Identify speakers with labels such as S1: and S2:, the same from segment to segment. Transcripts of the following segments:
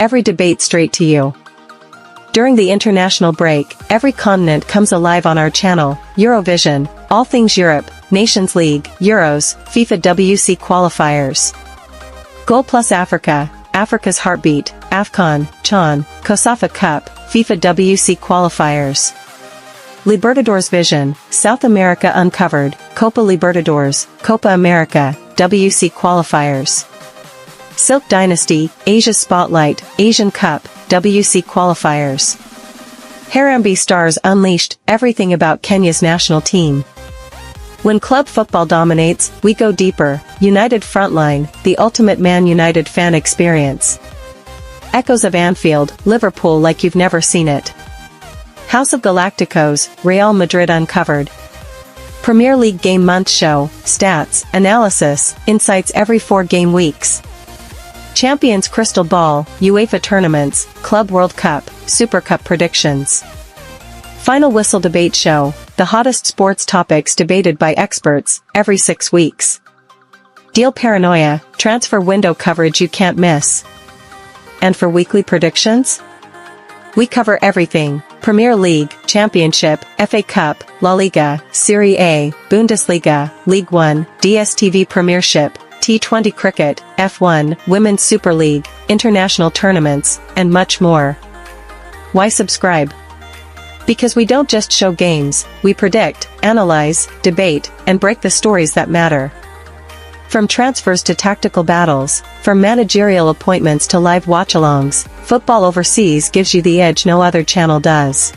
S1: every debate straight to you. During the international break, every continent comes alive on our channel, Eurovision, all things Europe, Nations League, Euros, FIFA WC qualifiers. Goal Plus Africa, Africa's Heartbeat, AFCON, CHAN, COSAFA Cup, FIFA WC qualifiers. Libertadores Vision, South America Uncovered, Copa Libertadores, Copa America, WC qualifiers. Silk Dynasty, Asia Spotlight, Asian Cup, WC qualifiers. Harambee Stars Unleashed, everything about Kenya's national team. When club football dominates, we go deeper, United Frontline, the ultimate Man United fan experience. Echoes of Anfield, Liverpool like you've never seen it. House of Galacticos, Real Madrid Uncovered. Premier League Game Month Show, Stats, Analysis, Insights every 4 game weeks. Champions Crystal Ball, UEFA Tournaments, Club World Cup, Super Cup Predictions. Final Whistle Debate Show, the hottest sports topics debated by experts, every 6 weeks. Deal Paranoia, transfer window coverage you can't miss. And for weekly predictions? We cover everything, Premier League, Championship, FA Cup, La Liga, Serie A, Bundesliga, League One, DStv Premiership, T20 Cricket, F1, Women's Super League, international tournaments, and much more. Why subscribe? Because we don't just show games, we predict, analyze, debate, and break the stories that matter. From transfers to tactical battles, from managerial appointments to live watch-alongs, Football Overseas gives you the edge no other channel does.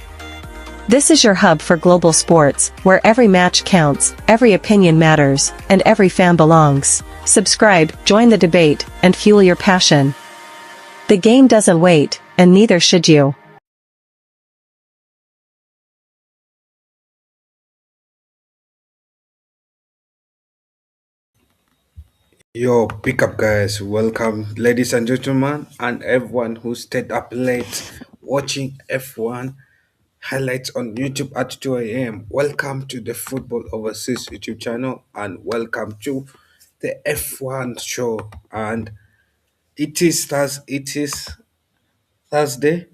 S1: This is your hub for global sports, where every match counts, every opinion matters, and every fan belongs. Subscribe, join the debate, and fuel your passion. The game doesn't wait, and neither should you.
S2: Yo, pick up guys, welcome ladies and gentlemen and everyone who stayed up late watching F1 highlights on YouTube at 2 a.m. Welcome to the Football Overseas YouTube channel and welcome to the F1 show. And it is Thursday,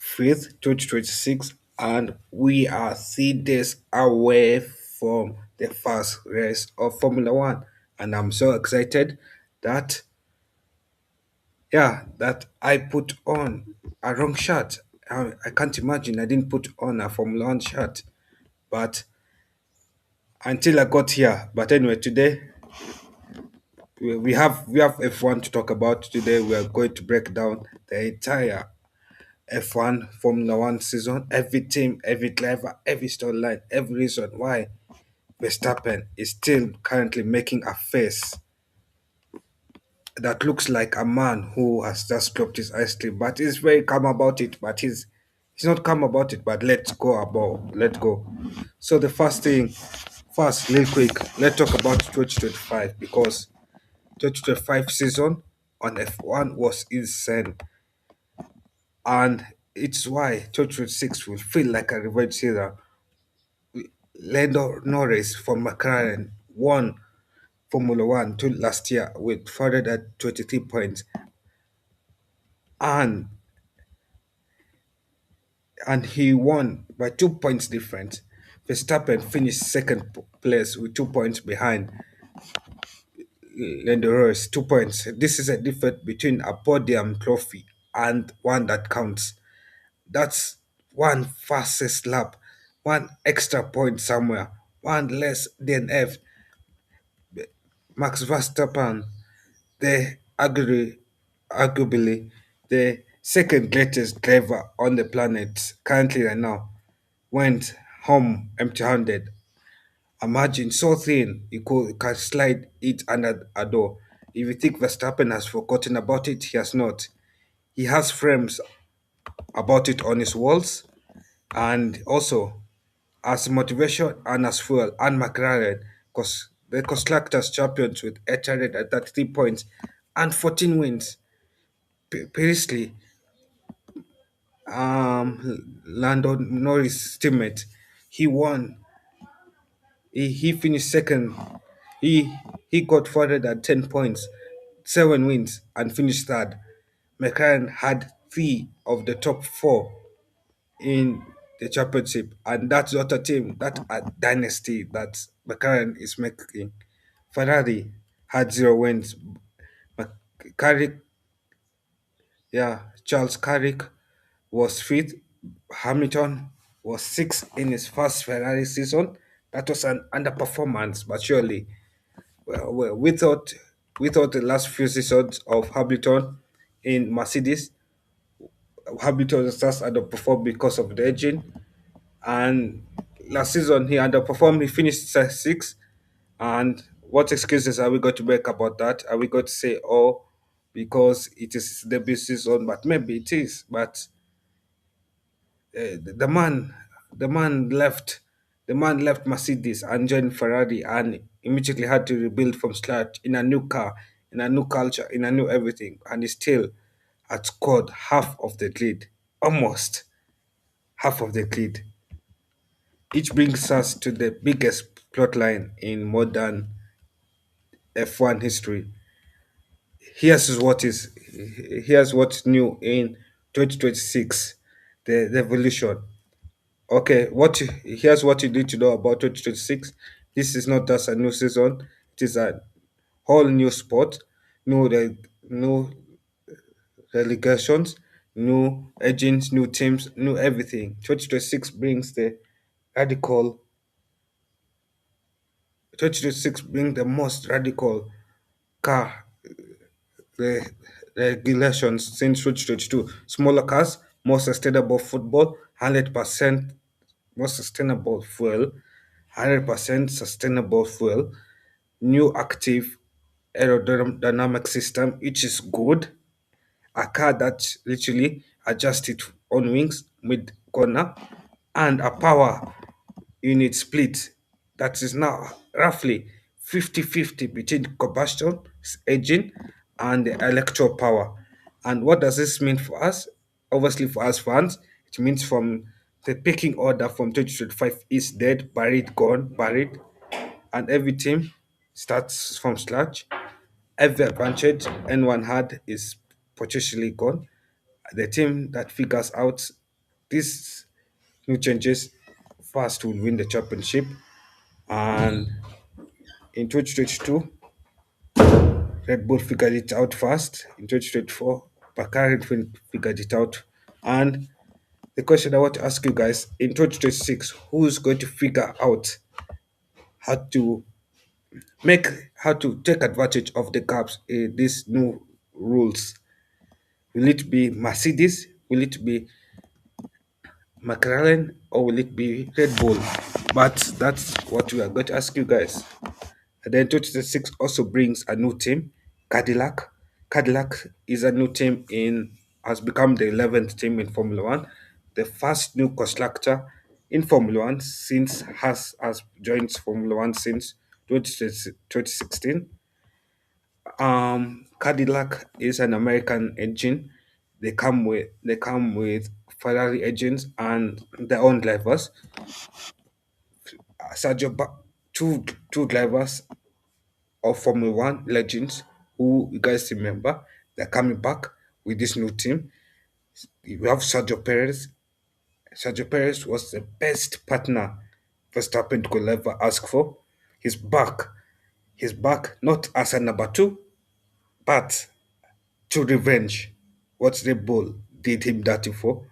S2: 5th, 2026, and we are 3 days away from the first race of Formula One. And I'm so excited that that I put on a wrong shirt. I can't imagine I didn't put on a Formula One shirt, but until I got here. But anyway, today we have F1 to talk about. Today we are going to break down the entire F1 Formula One season, every team, every driver, every storyline, every reason why Verstappen is still currently making a face that looks like a man who has just dropped his ice cream, but he's very calm about it. But he's not calm about it. But let's go. So the first, real quick, let's talk about 2025 because 2025 season on F1 was insane, and it's why 2026 will feel like a revenge season. Lando Norris from McLaren won Formula One last year with 423 points, and he won by 2 points difference. Verstappen finished second place with 2 points behind Lando Norris, 2 points. This is a difference between a podium trophy and one that counts. That's one fastest lap, one extra point somewhere, one less DNF. Max Verstappen, the arguably the second greatest driver on the planet currently right now, went home empty-handed. Imagine so thin you can slide it under a door. If you think Verstappen has forgotten about it, he has not. He has frames about it on his walls, and also as motivation and as fuel. And McLaren, because the constructors champions with 833 points and 14 wins. Previously, Lando Norris teammate, he won. He finished second. He got 410 points, 7 wins, and finished third. McLaren had three of the top four in the championship, and that's not a team, that's a dynasty that McLaren is making. Ferrari had zero wins. Carrick, yeah, Charles Carrick was fifth. Hamilton was sixth in his first Ferrari season. That was an underperformance, but surely, we thought the last few seasons of Hamilton in Mercedes, Hamilton just underperformed because of the engine. And last season he underperformed. He finished sixth. And what excuses are we going to make about that? Are we going to say, oh, because it is the debut season? But maybe it is. But the man left. The man left Mercedes and joined Ferrari and immediately had to rebuild from scratch in a new car, in a new culture, in a new everything. And he still had scored half of the lead, almost half of the lead. Which brings us to the biggest plotline in modern F1 history. Here's what is here's what's new in 2026, the evolution. Okay, here's what you need to know about 2026. This is not just a new season; it is a whole new sport, new relegations, new agents, new teams, new everything. 2026 brings the radical 2026 brings the most radical car re- regulations since 2022. Smaller cars, more sustainable football, 100% more sustainable fuel, 100% sustainable fuel, new active aerodynamic system, which is good. A car that literally adjusts its own wings mid corner, and a power unit split that is now roughly 50-50 between combustion engine and the electro power. And what does this mean for us? Obviously, for us fans, it means from the picking order from 2025 is dead, buried, gone, buried, and every team starts from scratch. Every advantage anyone had is potentially gone. The team that figures out these new changes first will win the championship. And in 2022, Red Bull figured it out first. In 2024, McLaren figured it out. And the question I want to ask you guys in 2026, who's going to figure out how to how to take advantage of the gaps in these new rules? Will it be Mercedes? Will it be McLaren? Or will it be Red Bull? But that's what we are going to ask you guys. And then 2026 also brings a new team, Cadillac. Cadillac is a new team has become the 11th team in Formula One, the first new constructor in Formula One since Haas has joined Formula One since 2016. Cadillac is an American engine. They come with Ferrari engines and their own drivers. Sergio, two drivers of Formula One legends who you guys remember. They're coming back with this new team. We have Sergio Perez. Sergio Perez was the best partner Verstappen could ever ask for. He's back. He's back not as a number two, but to revenge what Red Bull did him dirty for.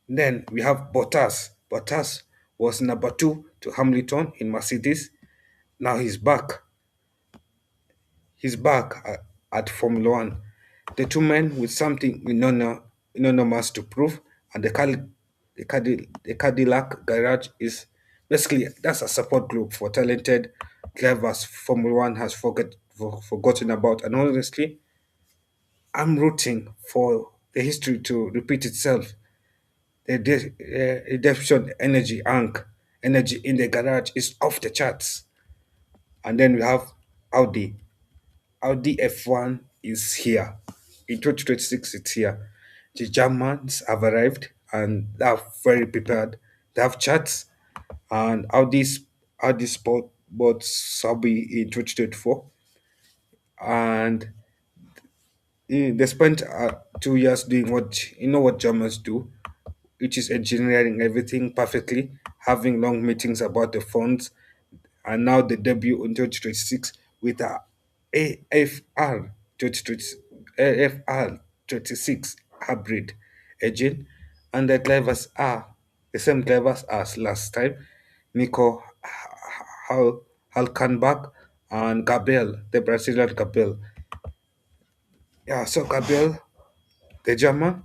S2: Then we have Bottas. Bottas was number two to Hamilton in Mercedes. Now he's back. He's back at Formula One. The two men with something enormous to prove, and the Cadillac garage is basically that's a support group for talented drivers Formula One has forgotten about. And honestly, I'm rooting for the history to repeat itself. The redemption energy in the garage is off the charts. And then we have Audi. Audi F1 is here. In 2026, it's here. The Germans have arrived and they are very prepared. They have charts and Audi Sport bought Sabi in 2024. And They spent 2 years doing what you know what Germans do, which is engineering everything perfectly, having long meetings about the fonts, and now the debut in 2026 with a AFR 2020 AFR 26 hybrid engine, and the drivers are the same drivers as last time, Nico Hülkenberg and Gabriel, the Brazilian Gabriel. Yeah, so Gabriel, the German,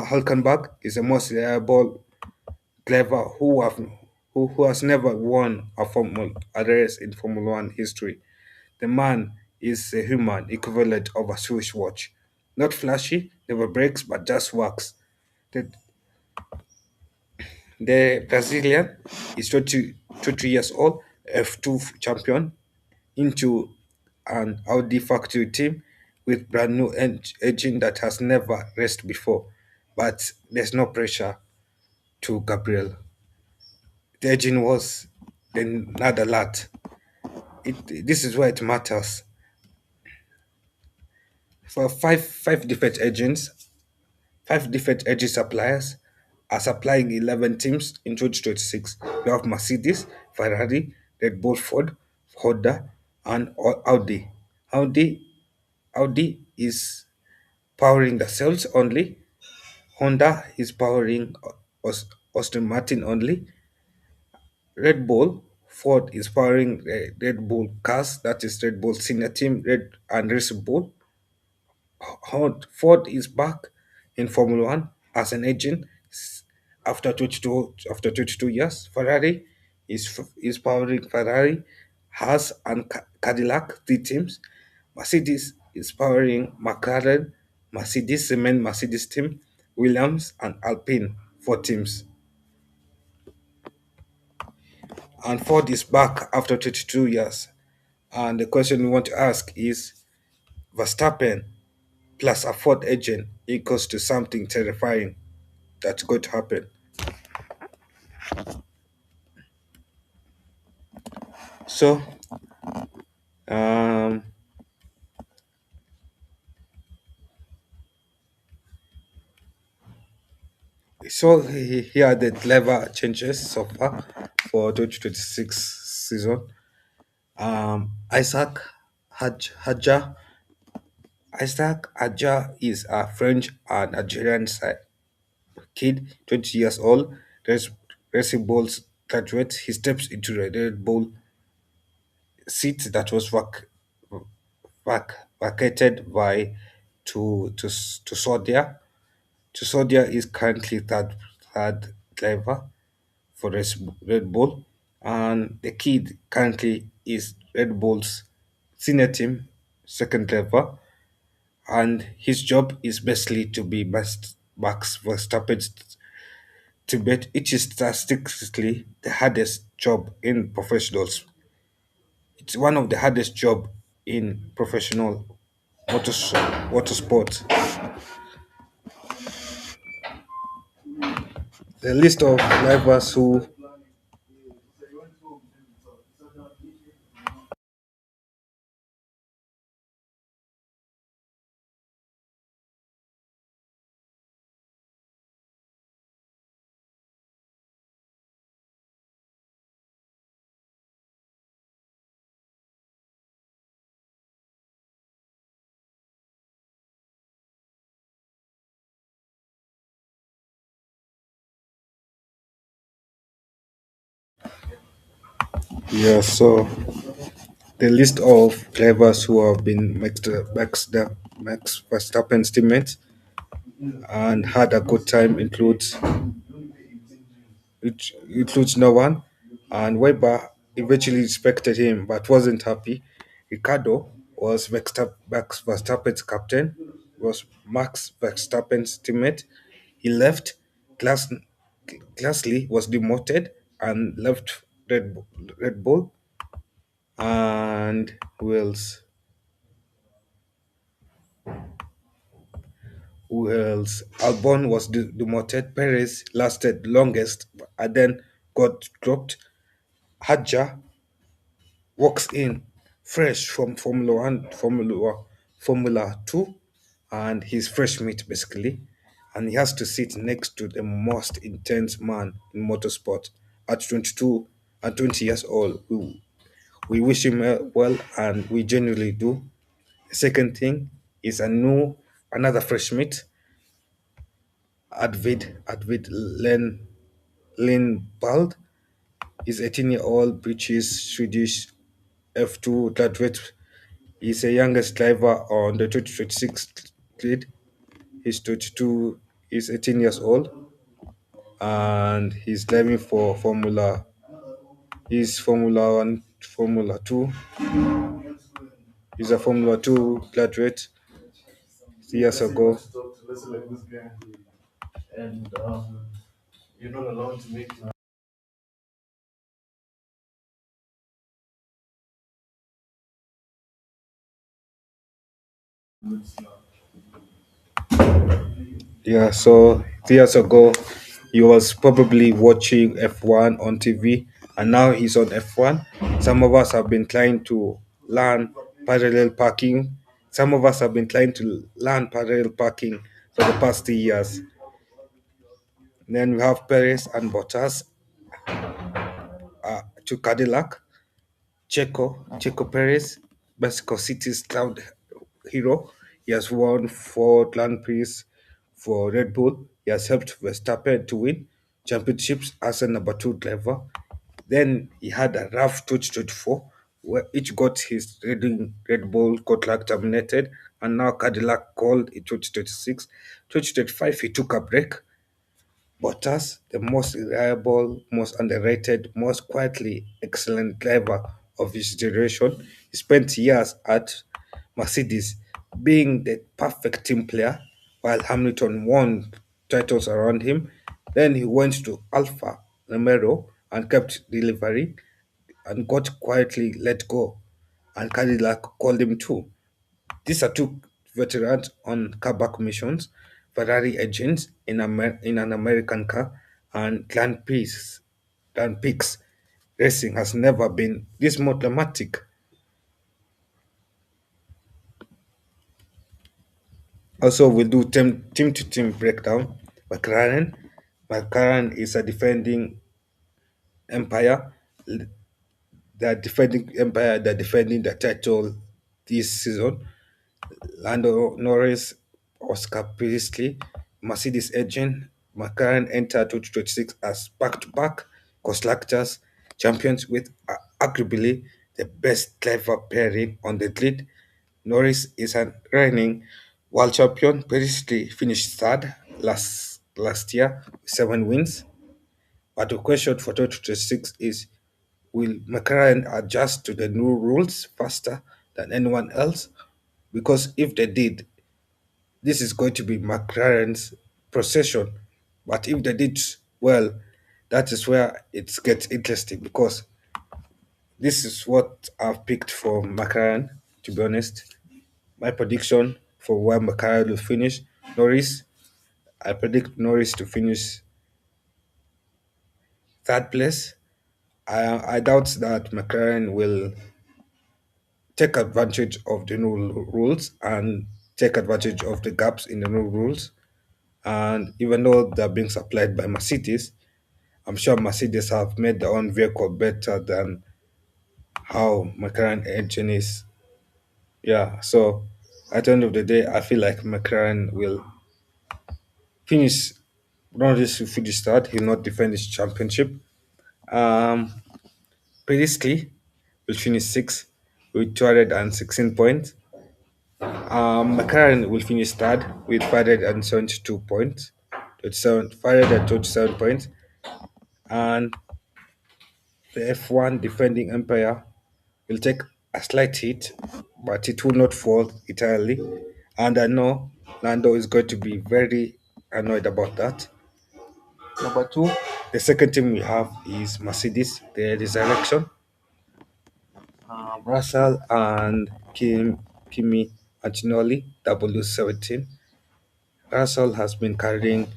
S2: Hülkenberg is the most reliable driver who has never won a race in Formula One history. The man is a human equivalent of a Swiss watch. Not flashy, never breaks, but just works. The, the Brazilian is 23 years old, F2 champion, into an Audi factory team with brand new engine that has never raced before. But there's no pressure to Gabriel. The engine was not a lot. This is where it matters. For five different engines, five different engine suppliers are supplying 11 teams in 2026. We have Mercedes, Ferrari, Red Bull, Ford, Honda, and Audi. Audi, Audi is powering the cells only. Honda is powering Aston Martin only. Red Bull, Ford is powering Red Bull cars, that is Red Bull senior team, Red and Race Bull. Ford is back in Formula One as an agent after 22 years. Ferrari is powering Ferrari, Haas and Cadillac, three teams. Mercedes is powering McLaren, Mercedes cement Mercedes team, Williams and Alpine, four teams. And Ford is back after 22 years. And the question we want to ask is Verstappen plus a Ford agent equals to something terrifying that's going to happen. So, um, here are the clever changes so far for 2026 season. Isaac Hadjar. Isaac Hadjar is a French and Algerian kid, 20 years old, Racing Bulls graduate. He steps into the Red Bull seat that was vacated by to Sodia. Tsunoda is currently third driver for Red Bull, and the kid currently is Red Bull's senior team second driver, and his job is basically to be Max Verstappen's teammate. It is statistically the hardest job in professionals. It's one of the hardest job in professional motorsport. The list of drivers who yeah, so the list of drivers who have been Max Verstappen's teammates and had a good time includes no one, and Weber eventually respected him but wasn't happy. Ricardo was Max Verstappen's captain, was Max Verstappen's teammate. He left. Glass, Glassly was demoted and left Red Bull. And who else? Who else? Albon was demoted. Perez lasted longest and then got dropped. Hadjar walks in fresh from Formula 2 and he's fresh meat basically, and he has to sit next to the most intense man in motorsport at 22 and 20 years old. We wish him well, and we genuinely do. The second thing is another fresh meat, Advid Lindbald. He's 18-year-old British Swedish F2 graduate. He's the youngest driver on the 2026 grid. He's 22, he's 18 years old, and he's driving for Formula 1, Formula 2. He's a Formula 2 graduate 3 years ago. Yeah, so 3 years ago, he was probably watching F1 on TV, and now he's on F1. Some of us have been trying to learn parallel parking. Some of us have been trying to learn parallel parking for the past 3 years. Then we have Perez and Bottas to Cadillac. Checo Perez, Mexico City's cloud hero. He has won 4 Grand Prix for Red Bull. He has helped Verstappen to win championships as a number two driver. Then he had a rough 2024 where each got his Red Bull contract terminated, and now Cadillac called in 2026. 2025, he took a break. Bottas, the most reliable, most underrated, most quietly excellent driver of his generation, he spent years at Mercedes being the perfect team player while Hamilton won titles around him. Then he went to Alfa Romeo and kept delivering and got quietly let go, and Cadillac called him too. These are two veterans on carback missions, Ferrari agents in an American car, and Grand Prix racing has never been this more dramatic. Also, we'll do team to team breakdown. McLaren. McLaren is a defending empire. They're defending empire. They're defending the title this season. Lando Norris, Oscar Priestley, Mercedes agent, McLaren entered 2026 as back-to-back constructors champions with arguably the best driver pairing on the grid. Norris is a reigning world champion. Priestley finished third last year with 7 wins. But the question for 2026 is, will McLaren adjust to the new rules faster than anyone else? Because if they did, this is going to be McLaren's procession. But if they did well, that is where it gets interesting, because this is what I've picked for McLaren, to be honest. My prediction for where McLaren will finish: Norris. I predict Norris to finish third place. I doubt that McLaren will take advantage of the new rules and take advantage of the gaps in the new rules. And even though they're being supplied by Mercedes, I'm sure Mercedes have made their own vehicle better than how McLaren engine is. Yeah, so at the end of the day, I feel like McLaren will finish, not just to finish third, he'll not defend his championship. Um, Previously, will finish sixth with 216 points. McLaren will finish third with 572 points, 527 points, and the F1 defending empire will take a slight hit, but it will not fall entirely. And I know Lando is going to be very annoyed about that. Number two, the second team we have is Mercedes, the Resurrection. Russell and Kimi Antonelli, W17. Russell has been carrying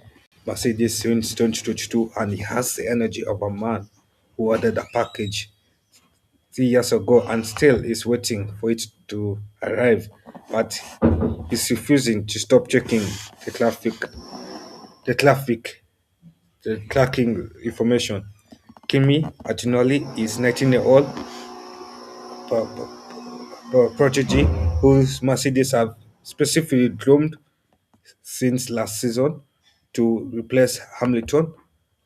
S2: Mercedes since 2022, and he has the energy of a man who ordered a package 3 years ago and still is waiting for it to arrive. but he's refusing to stop checking the traffic, the traffic, the tracking information. Kimi Atinoli is 19-year-old prodigy whose Mercedes have specifically groomed since last season to replace Hamilton,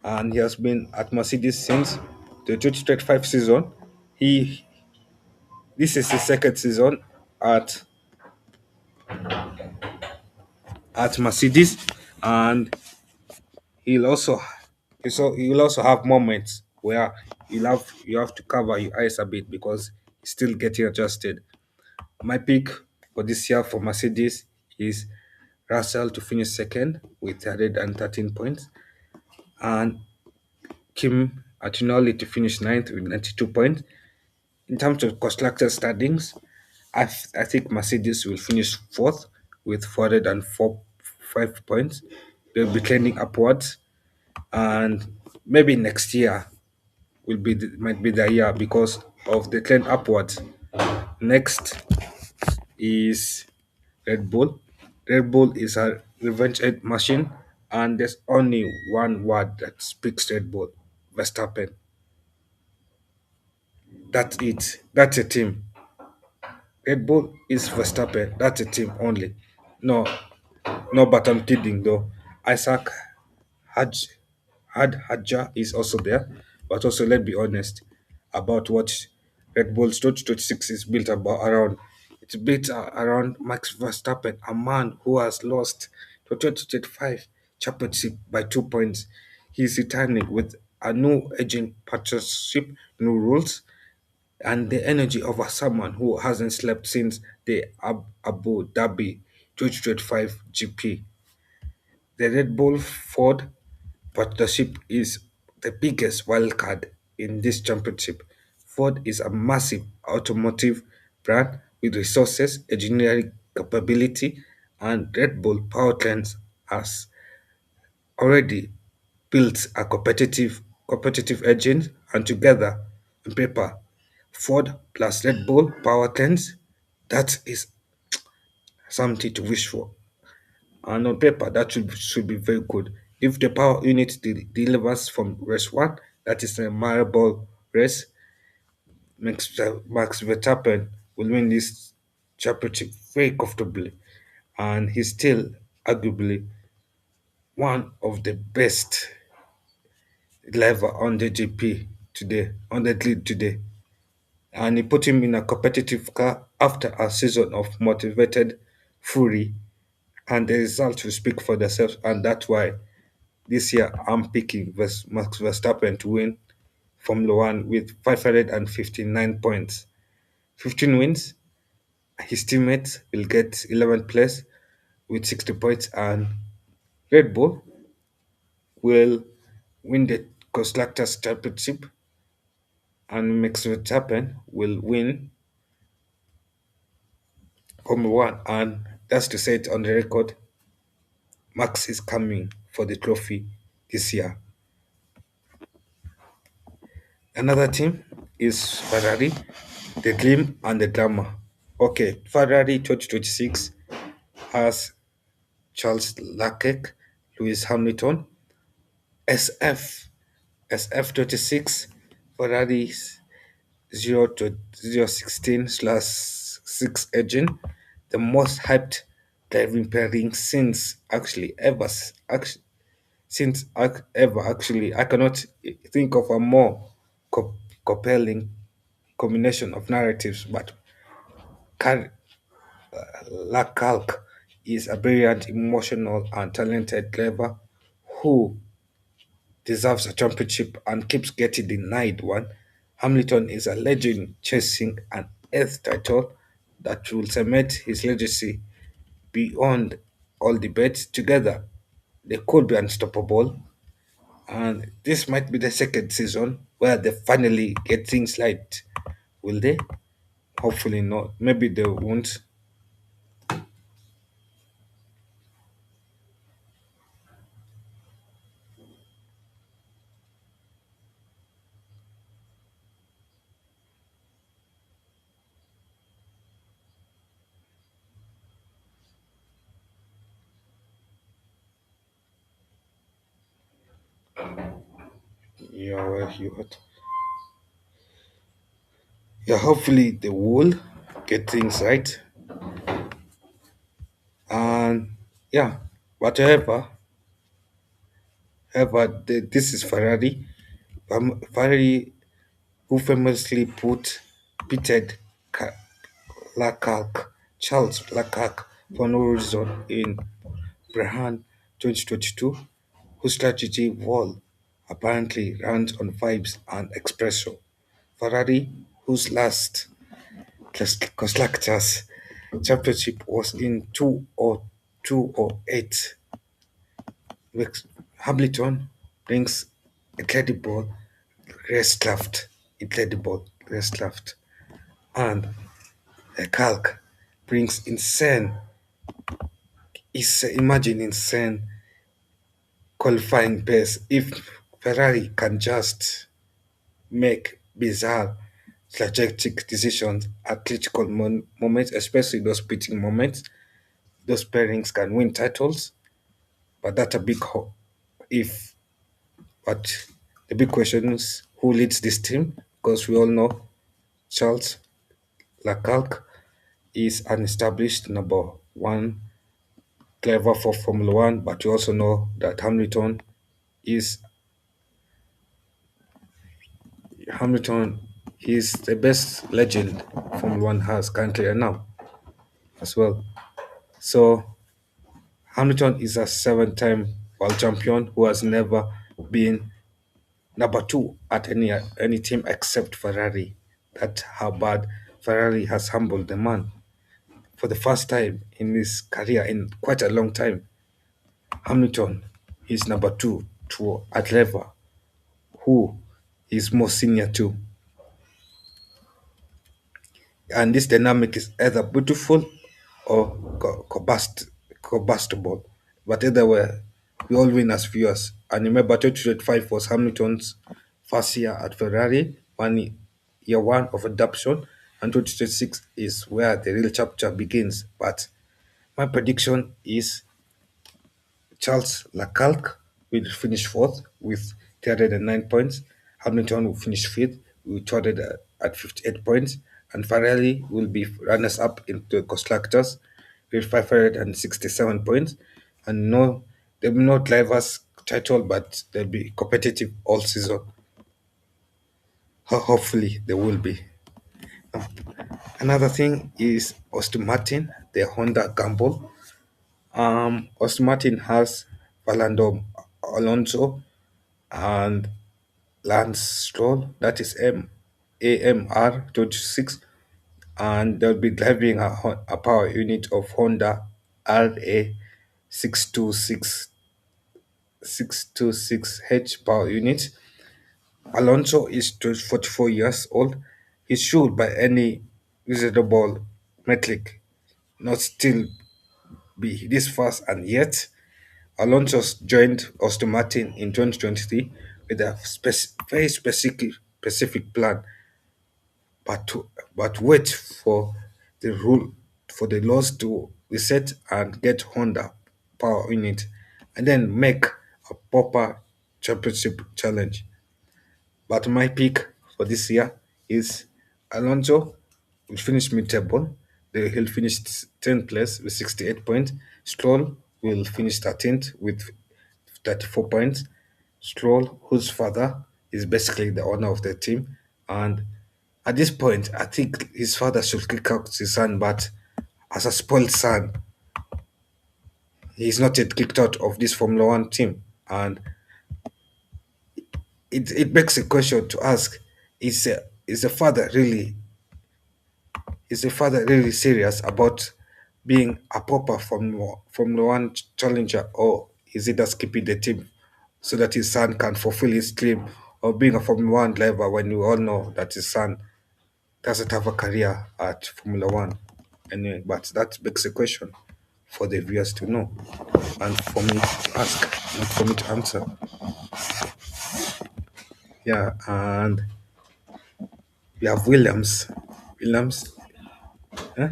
S2: and he has been at Mercedes since the 2025 season. He This is his second season at Mercedes, and he'll also he'll also have moments where you have to cover your eyes a bit because he's still getting adjusted. My pick for this year for Mercedes is Russell to finish second with 113 points, and Kim Atinoli to finish ninth with 92 points. In terms of constructor standings, I think Mercedes will finish fourth with 405 points. They'll be trending upwards, and maybe next year might be the year because of the trend upwards. Next is Red Bull. Red Bull is a revenge machine, and there's only one word that speaks Red Bull: Verstappen. That's it. That's a team. Red Bull is Verstappen. That's a team only. No, no, but I'm kidding though. Isaac Hadj, Hadjar is also there. But also, let's be honest about what Red Bull's 2026 is built about around. It's built around Max Verstappen, a man who has lost the 2025 championship by 2 points. He's returning with a new agent partnership, new rules, and the energy of someone who hasn't slept since the Abu Dhabi 2025 GP. The Red Bull Ford partnership is the biggest wildcard in this championship. Ford is a massive automotive brand with resources, engineering capability, and Red Bull powertrains has already built a competitive engine, and together on paper, Ford plus Red Bull powertrains, that is something to wish for. And on paper, that should be very good. If the power unit delivers from race one, that is a memorable race, Max Verstappen will win this championship very comfortably. And he's still arguably one of the best driver on the GP today, on the grid today. And he put him in a competitive car after a season of motivated fury, and the results will speak for themselves. And that's why this year I'm picking Max Verstappen to win Formula One with 559 points. 15 wins. His teammates will get 11th place with 60 points, and Red Bull will win the Constructors' Championship, and Max Verstappen will win Formula One. And that's to say it on the record, Max is coming for the trophy this year. Another team is Ferrari, the dream and the drama. Okay, Ferrari 2026 has Charles Leclerc, Lewis Hamilton, SF, SF 26, Ferrari's 0 to 016 slash 6 engine, the most hyped driving pairing since actually ever, ever actually. I cannot think of a more compelling combination of narratives, but Car- Leclerc is a brilliant, emotional, and talented driver who deserves a championship and keeps getting denied one. Hamilton is a legend chasing an eighth title that will cement his legacy beyond all debates. Together, they could be unstoppable, and this might be the second season where they finally get things right. Will they? Hopefully not. Maybe they won't. Yeah, well, yeah, hopefully they will get things right. And yeah, whatever. However, this is Ferrari. Ferrari, who famously pitted Ca- Leclerc, Charles Leclerc, for no reason in Brahan 2022, whose strategy wall apparently runs on vibes and espresso. Ferrari, whose last constructors championship was in 2008. Hamilton brings incredible incredible racecraft, and Kalk brings imagine insane qualifying pace. If Ferrari can just make bizarre strategic decisions at critical moments, especially those pitting moments, those pairings can win titles. But that's a big if. But the big question is who leads this team? Because we all know Charles Leclerc is an established number one driver for Formula One, but we also know that is Hamilton is the best legend Formula One has currently and now as well. So Hamilton is a seven-time world champion who has never been number two at any team except Ferrari. That's how bad Ferrari has humbled the man. For the first time in his career in quite a long time, Hamilton is number two to a driver who is more senior to. And this dynamic is either beautiful or combustible. But either way, we all win as viewers. And remember, 2025 was Hamilton's first year at Ferrari, year one of adoption, and 2026 is where the real chapter begins. But my prediction is Charles Leclerc will finish fourth with 309 points. Hamilton will finish fifth with 200 at 58 points. And Ferrari will be runners up into constructors with 567 points. And no, there will be no drivers title, but they'll be competitive all season. Hopefully, there will be. Another thing is Aston Martin, the Honda gamble. Aston Martin has Fernando Alonso and Lance Stroll, that is AMR 26, and they'll be driving a power unit of Honda RA 626 626H power unit. Alonso is 44 years old. He should, by any reasonable metric, not still be this fast, and yet Alonso joined Aston Martin in 2023 with a very specific plan, but wait for the rule for the laws to reset and get Honda power unit, and then make a proper championship challenge. But my pick for this year is Alonso will finish mid-table. He'll finish 10th place with 68 points. Stroll will finish 13th with 34 points. Stroll, whose father is basically the owner of the team. And at this point, I think his father should kick out his son, but as a spoiled son, he's not yet kicked out of this Formula One team. And it begs a question to ask, is the father really serious about being a proper Formula One challenger, or is he just keeping the team so that his son can fulfill his dream of being a Formula One driver when we all know that his son doesn't have a career at Formula One? Anyway, but that begs a question for the viewers to know and for me to ask, not for me to answer. Yeah, and we have Williams. Williams, huh?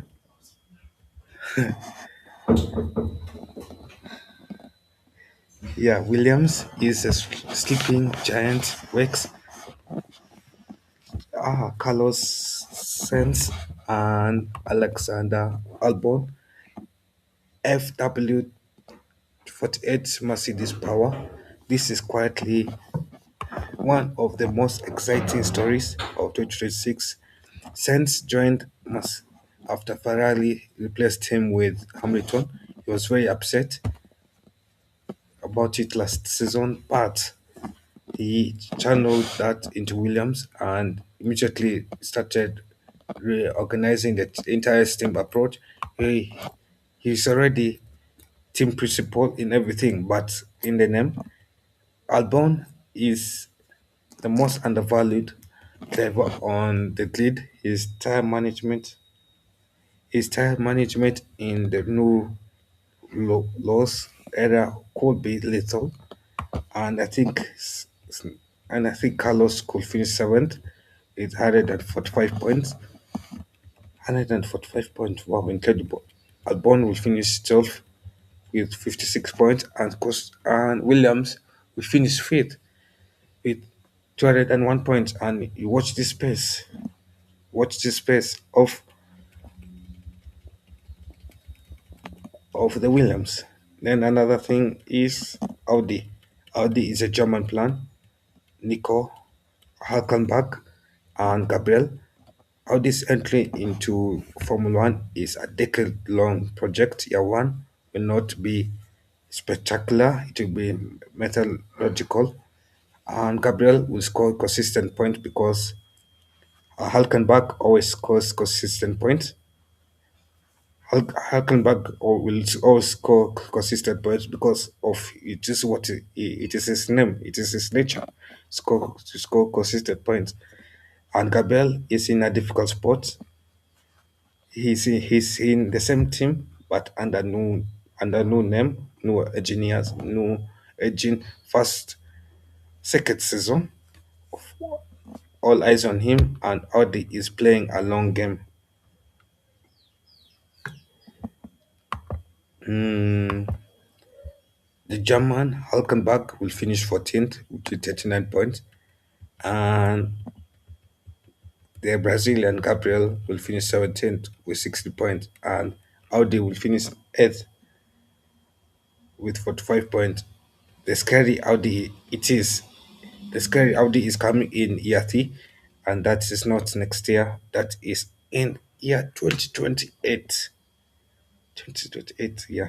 S2: Yeah, Williams is a sleeping giant. Wakes Carlos Sainz and Alexander Albon. FW48 Mercedes Power. This is quietly one of the most exciting stories of 2026. Sainz joined after Ferrari replaced him with Hamilton. He was very upset about it last season, but he channeled that into Williams and immediately started reorganizing the entire team approach. He he's already team principal in everything, but in the name, Albon is the most undervalued driver on the grid. His tire management in the new laws era could be lethal, and I think Carlos could finish seventh with 145 points. 145 points. Wow, incredible. Albon will finish 12th with 56 points, and Williams will finish fifth with 201 points. And you watch this pace. Watch this pace of the Williams. Then another thing is Audi. Audi is a German plan. Nico Hülkenberg and Gabriel. Audi's entry into Formula One is a decade-long project. Year one will not be spectacular; it will be methodological. And Gabriel will score consistent points because Hülkenberg always scores consistent points. Hülkenberg will always score consistent points because of it is it is his name, it is his nature, to score consistent points. And Gabriel is in a difficult spot. He's in the same team but under new name, new engineers, new engine. Second season, all eyes on him, and Audi is playing a long game. The German Hülkenberg will finish 14th with 39 points, and the Brazilian Gabriel will finish 17th with 60 points, and Audi will finish 8th with 45 points. The scary Audi it is. The scary Audi is coming in year 3, and that is not next year. That is in year 2028. 2028, yeah.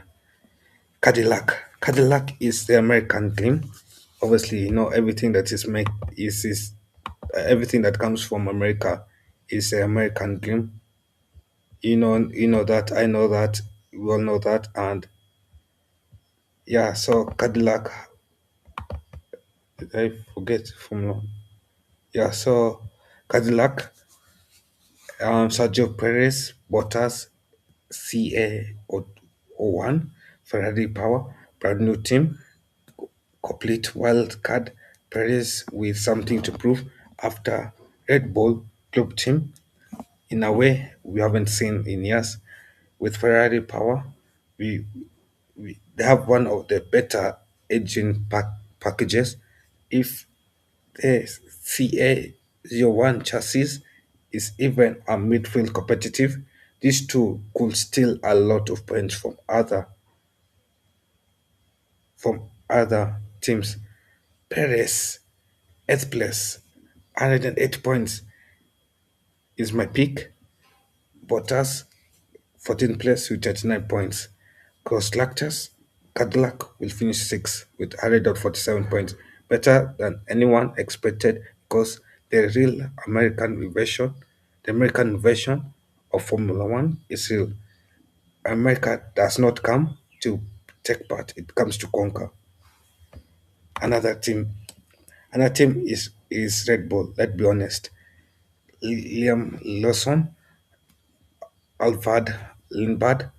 S2: Cadillac is the American dream. Obviously, everything that is everything that comes from America is the American dream. You know that, I know that, we all know that, and yeah. So Cadillac, did I forget from? Yeah, so Cadillac, Sergio Perez, Bottas, CA01, Ferrari Power, brand new team, complete wild card. Perez with something to prove after Red Bull club team in a way we haven't seen in years. With Ferrari Power, we, they have one of the better engine packages. If the CA01 chassis is even a midfield competitive, these two could steal a lot of points from other teams. Perez, 8th place, 108 points is my pick. Bottas, 14th place with 39 points. Constructors, Cadillac will finish 6th with 147 points, better than anyone expected because the American version of Formula One is real. America does not come to take part; it comes to conquer. Another team, another team is Red Bull. Let's be honest. Liam Lawson, Alfred Lindbergh,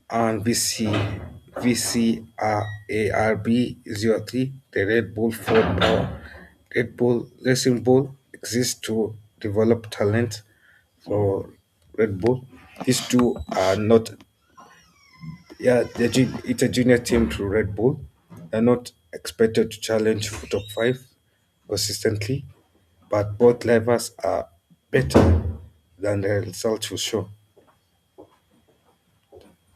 S2: and VCRARB03, the Red Bull Ford Power. Red Bull Racing Bull exists to develop talent for Red Bull. These two are not, yeah, it's a junior team to Red Bull. are not expected to challenge for top five consistently, but both drivers are better than the results will show.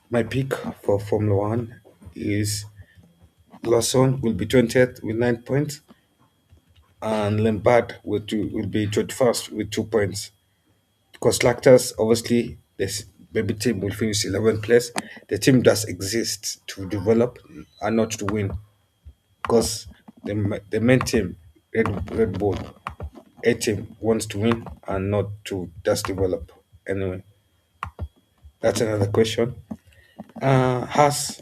S2: My pick for Formula One is Lawson will be 20th with 9 points, and Lombard will be 21st with 2 points. Constructors, obviously, this baby team will finish 11th place. The team does exist to develop and not to win, because the main team, Red Bull, A team, wants to win and not to just develop. Anyway, that's another question. Haas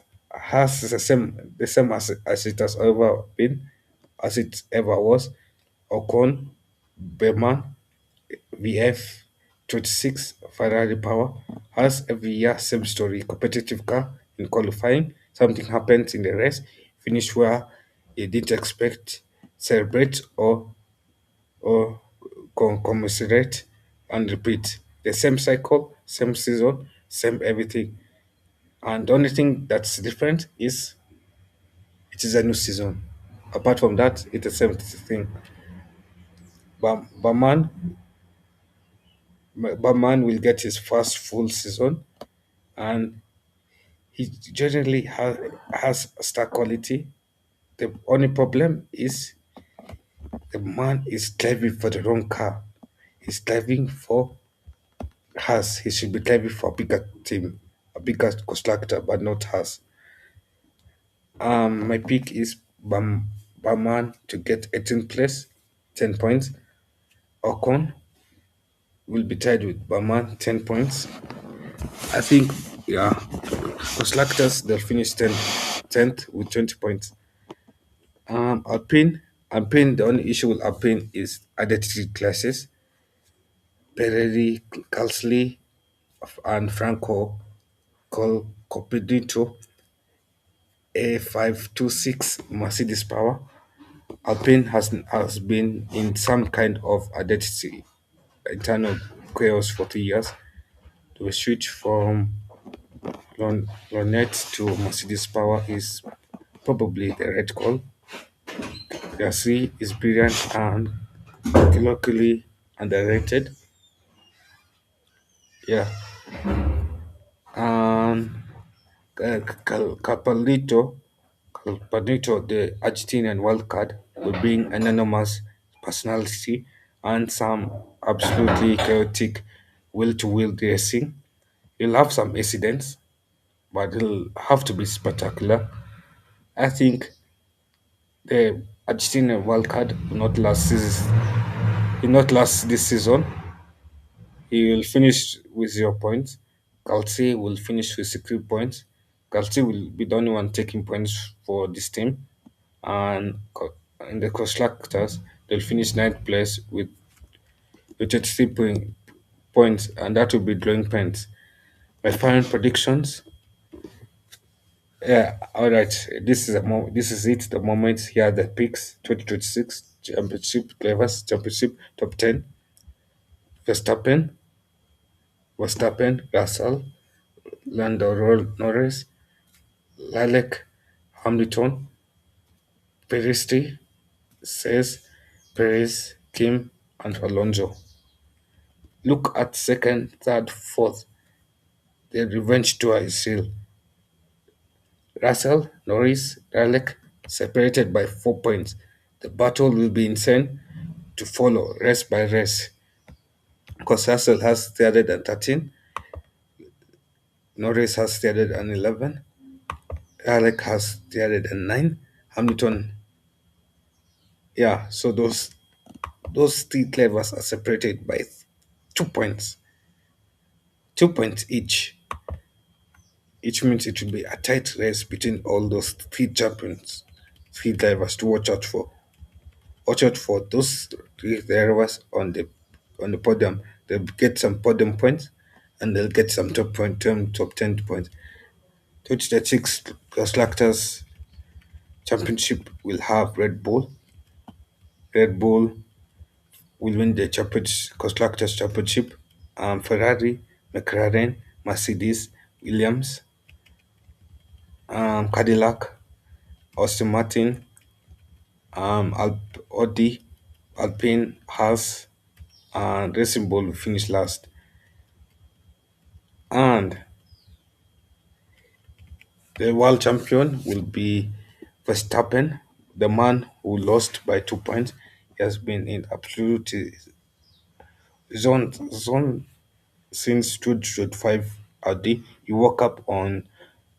S2: is the same as it has ever been, as it ever was. Ocon, Berman, VF 26 Ferrari power. Has every year same story. Competitive car in qualifying. Something happens in the race. Finish where you didn't expect. Celebrate or commiserate and repeat. The same cycle, same season, same everything. And the only thing that's different is it is a new season. Apart from that, it's the same thing. Baman Barman will get his first full season, and he generally has star quality. The only problem is the man is driving for the wrong car. He's driving for Haas. He should be driving for a bigger team, a bigger constructor, but not Haas. My pick is Barman to get 18th place, 10 points. Ocon will be tied with Barman, 10 points. I think, yeah, constructors they'll finish 10th with 20 points. Alpine, the only issue with Alpine is identity classes. Pirelli, Gasly, and Franco Copidito A526 Mercedes power. Alpine has been in some kind of identity internal chaos for 3 years. To switch from Lonet to Mercedes power is probably the right call. Gasly is brilliant and locally underrated. Yeah, and Capalito, the Argentinian wildcard, will bring an enormous personality and some absolutely chaotic will-to-will racing. He'll have some incidents, but he'll have to be spectacular. I think the Argentinian wildcard will not last this season. He will finish with 0 points. Galtier will finish with 6 points. Galtier will be the only one taking points for this team. And in the constructors, they'll finish ninth place with 33 points, and that will be drawing points. My final predictions. Yeah, all right. This is it. The moment here are the picks. 2026 championship drivers championship top 10. Verstappen, Russell, Lando Norris, Leclerc, Hamilton, Perez says Perez, Kim, and Alonso. Look at second, third, fourth. The revenge tour is real. Russell, Norris, Leclerc separated by 4 points. The battle will be insane to follow race by race. Because Russell has 313, Norris has 311, Leclerc has 309, Hamilton. Yeah, so those three clevers are separated by 2 points, 2 points each. Which means it will be a tight race between all those three champions, three drivers to watch out for. Watch out for those three drivers on the podium. They'll get some podium points, and they'll get some top 10 points. 2026 constructors championship will have Red Bull. Red Bull will win the constructors championship. Ferrari, McLaren, Mercedes, Williams, Cadillac, Aston Martin, Audi, Alpine, Haas, and Racing Bull will finish last. And the world champion will be Verstappen, the man who lost by 2 points. He has been in absolute zone since 2025 Audi. He woke up on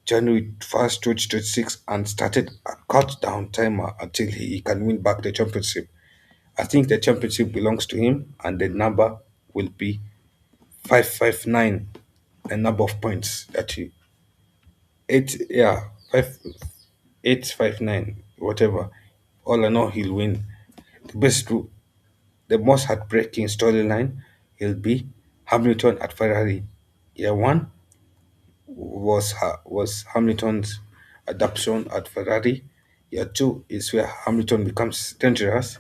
S2: January 1st, 2026 and started a countdown timer until he can win back the championship. I think the championship belongs to him and the number will be 559, the number of points that he eight yeah 5859 whatever. All I know he'll win. The best the most heartbreaking storyline will be Hamilton at Ferrari. Year one was Hamilton's adoption at Ferrari. Year two is where Hamilton becomes dangerous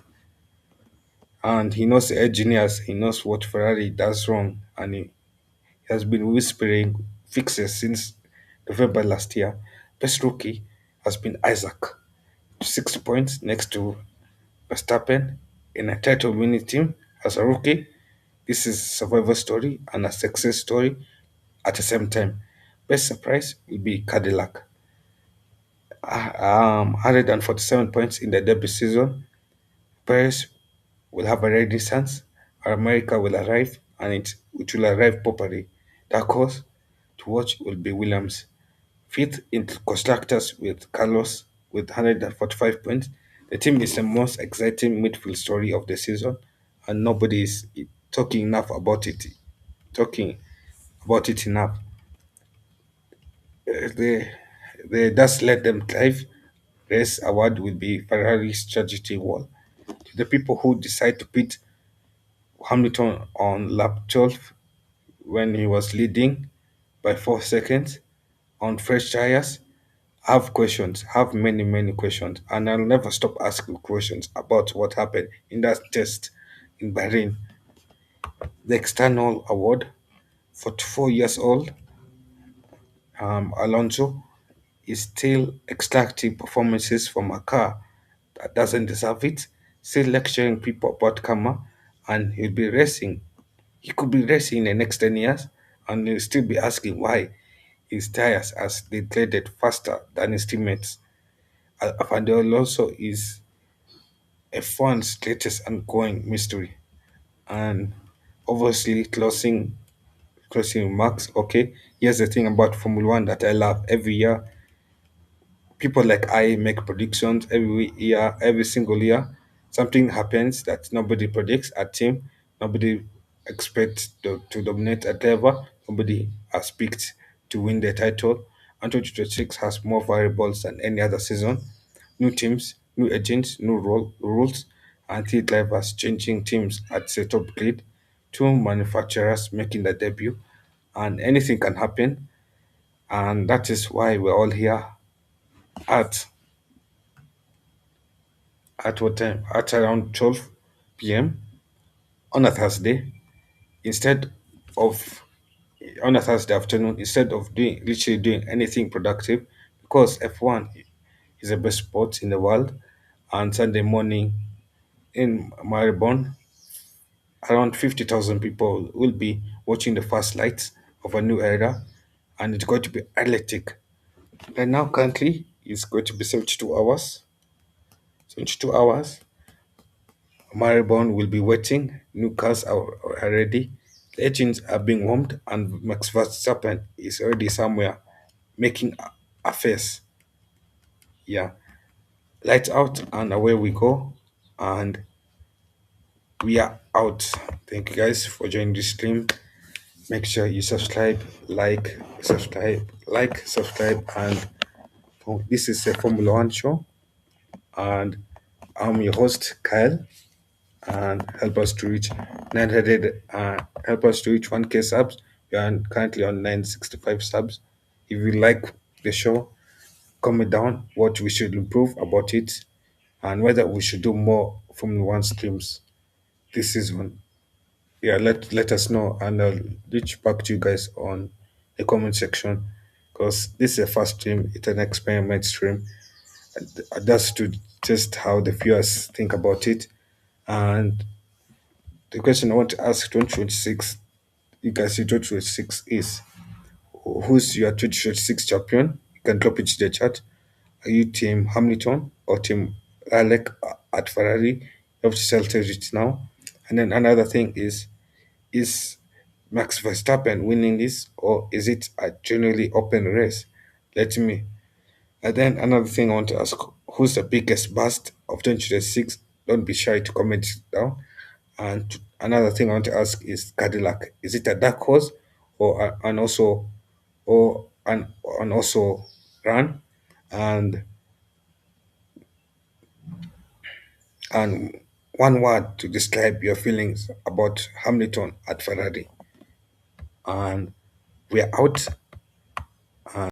S2: and he knows the engineers, he knows what Ferrari does wrong, and he has been whispering fixes since November last year. Best rookie has been Isaac, 6 points next to Verstappen in a title winning team as a rookie. This is a survival story and a success story at the same time. Best surprise will be Cadillac. 147 points in the debut season. Paris will have a renaissance. America will arrive and it will arrive properly. Dark horse to watch will be Williams. Fifth in constructors with Carlos with 145 points. The team is the most exciting midfield story of the season, and nobody is talking enough about it. Talking about it enough. They just let them thrive. Race award will be Ferrari's tragedy wall. To the people who decide to pit Hamilton on lap 12 when he was leading by 4 seconds on fresh tires, have questions, have many, many questions, and I'll never stop asking questions about what happened in that test in Bahrain. The external award, 44 years old, Alonso is still extracting performances from a car that doesn't deserve it, still lecturing people about karma, and he'll be racing. He could be racing in the next 10 years, and he'll still be asking why his tires has degraded faster than his teammates. And Alonso is F1's latest ongoing mystery. And obviously closing remarks. Okay, here's the thing about Formula One that I love. Every year people like I make predictions every year, every single year. Something happens that nobody predicts at team. Nobody expects to dominate a driver. Nobody has picked to win the title. And 2026 has more variables than any other season. New teams, new agents, new rules, and three drivers changing teams at the top grid. Two manufacturers making their debut, and anything can happen. And that is why we're all here at what time? At around 12 p.m. on a Thursday, instead of on a Thursday afternoon, instead of doing anything productive, because F1 is the best sport in the world. And Sunday morning in Maribon, around 50,000 people will be watching the first lights of a new era, and it's going to be electric. And now, currently, it's going to be 72 hours. 72 hours. Maribon will be waiting. New cars are ready. The engines are being warmed, and Max Verstappen is already somewhere making a face. Yeah, lights out, and away we go. And we are out. Thank you guys for joining this stream. Make sure you subscribe, subscribe, and this is a Formula One show, and I'm your host Kyle. And help us to reach 900 help us to reach 1k subs. We are currently on 965 subs. If you like the show, comment down what we should improve about it and whether we should do more Formula One streams this season. Yeah, let us know, and I'll reach back to you guys on the comment section, because this is a first stream. It's an experiment stream. That's to just how the viewers think about it. And the question I want to ask 2026, you can see 2026 is, who's your 2026 champion? You can drop it to the chat. Are you team Hamilton or team Alec at Ferrari? You have to select it now. And then another thing is Max Verstappen winning this, or is it a generally open race? Let me. And then another thing I want to ask, who's the biggest bust of 2026? Don't be shy to comment it down. And another thing I want to ask is Cadillac. Is it a dark horse or and also or and also run? And and one word to describe your feelings about Hamilton at Ferrari. And we're out.